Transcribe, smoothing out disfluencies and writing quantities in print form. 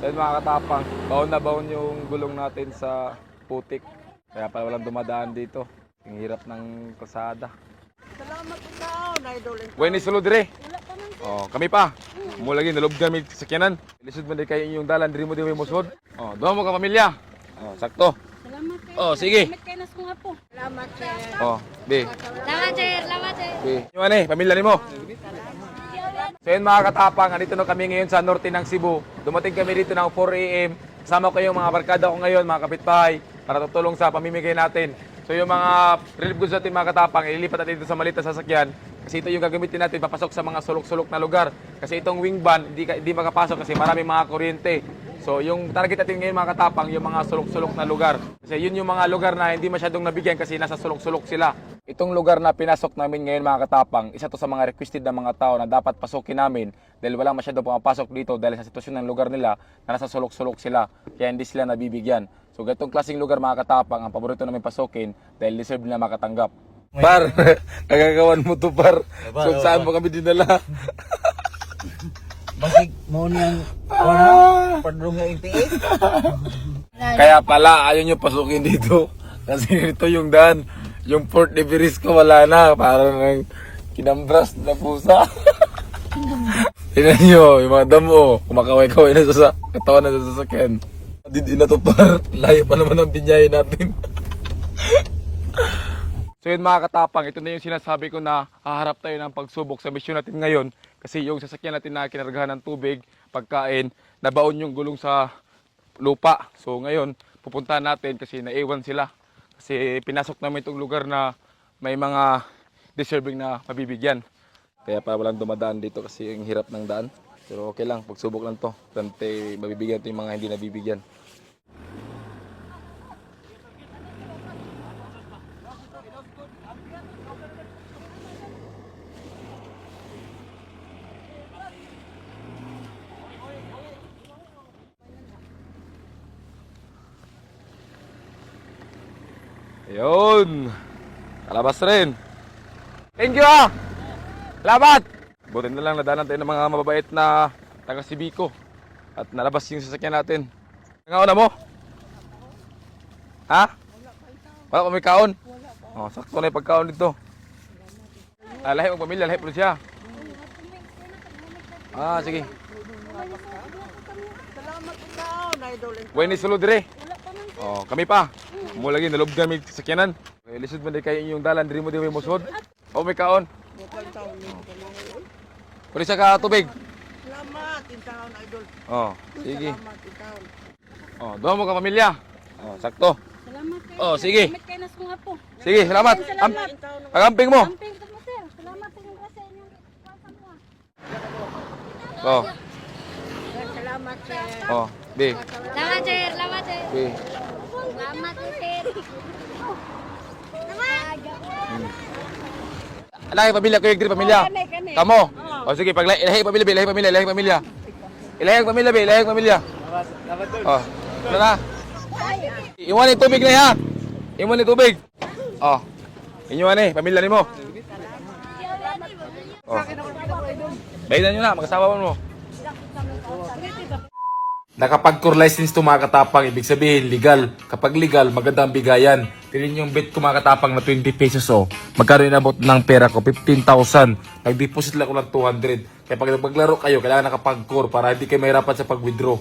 Ayun mga katapang, baon na baon yung gulong natin sa putik. Kaya pala walang dumadaan dito. Ang hirap ng kalsada. Salamat ikaw, Idol. When is sulod dire? Oh, kami pa. Mulagi nalob kami sa sakyanan. Lisod man di kayo inyong dalan, diri mo di mo musod. Oh, doon mo ka pamilya. Oh, sakto. Salamat sir. Oh, sige. Salamat kay nas kong apo. Salamat, sir. Oh, di. Salamat sir. Salamat sir. Di. Yung ano pamilya nimo. So yun mga katapang, andito na kami ngayon sa norte ng Cebu. Dumating kami dito ng 4 AM. Kasama ko yung mga barkada ko ngayon, mga kapitbahay, para tutulong sa pamimigay natin. So yung mga relief goods natin mga katapang, ililipat natin dito sa maliit na sasakyan. Kasi ito yung gagamitin natin, papasok sa mga sulok-sulok na lugar. Kasi itong wing van, hindi makapasok kasi maraming mga kuryente. So yung target natin ngayon mga katapang, yung mga sulok-sulok na lugar. Kasi yun yung mga lugar na hindi masyadong nabigyan kasi nasa sulok-sulok sila. Itong lugar na pinasok namin ngayon mga katapang, isa to sa mga requested ng mga tao na dapat pasukin namin dahil walang masyadong pumapasok dito dahil sa sitwasyon ng lugar nila na nasa sulok-sulok sila. Kaya hindi sila nabibigyan. So ganitong klaseng lugar mga katapang, ang paborito namin pasukin dahil deserve nila makatanggap. Par, nagagawan mo to par. So saan mo kami dinala? Basig mo niyang padrong nga intiis. Kaya pala ayaw nyo pasukin dito. Kasi ito yung daan. Yung Port de Verisco wala na. Parang nang kinambras na pusa. Tingnan nyo, yung mga damo. Kumakaway-kaway na sa katawan na sa sasakyan. Hindi na to par. Layo pa naman ang binyayin natin. So yun mga katapang, ito na yung sinasabi ko na haharap tayo ng pagsubok sa misyon natin ngayon. Kasi yung sasakyan natin na kinargahan ng tubig, pagkain, nabaon yung gulong sa lupa. So ngayon, pupuntahan natin kasi naiwan sila. Kasi pinasok namin itong lugar na may mga deserving na mabibigyan. Kaya para walang dumadaan dito kasi yung hirap ng daan. Pero okay lang, pagsubok lang to. Tante, mabibigyan ito yung mga hindi nabibigyan. Ayun. Kalabas rin. Thank you ah. Salamat. Buti na lang nadanan tayo ng mga mababait na taga Sibico. At nalabas yung sasakyan natin. Nangauna mo? Ha? Wala pa may kaon? Oh, sakto na yung pagkaon dito. Lahi mong pamilya, lahi po siya. Ah, sige. Salamat ikaw, Idol. When is sulod dire? Oh, kami pa. Mulagi nalob kami sa sakyanan. Lisod man di kayo inyong dalan, diri mo di mo musod. O may kaon. Bukal taon ni Pwede siya ka tubig. Salamat, intaon, Idol. Oh, sige. Salamat, intaon. Oh, doon mo ka pamilya. Oh, sakto. Salamat sir. Oh, sige. Salamat kay nas kong apo. Sige, salamat. Pagamping mo. Amping ko mo sir. Salamat sa inyong grasya inyong iwasan mo. Oh, Sir, salamat, sir. oh, di. Salamat sir. Salamat sir. Di. Salamat sir. Lahi pamilya ko yung pamilya. Kamo. Oh, sige, pag ilahi pamilya, ilahi pamilya, ilahi pamilya. Ilahi pamilya, ilahi pamilya. Oh, ano na? Iwan yung tubig na ha. Iwan yung tubig. Oh. Iwan eh, pamilya nimo. Oh. Bayidan nyo na, mag-asawa mo. Nakapag-core license to mga katapang, ibig sabihin legal. Kapag legal, maganda ang bigayan. Tingnan yung bet ko mga katapang na 20 pesos oh. Magkano inabot ng pera ko? 15,000. Nag-deposit lang ko ng 200. Kaya pag maglaro kayo, kailangan nakapag-core para hindi kayo mahirapan sa pag-withdraw.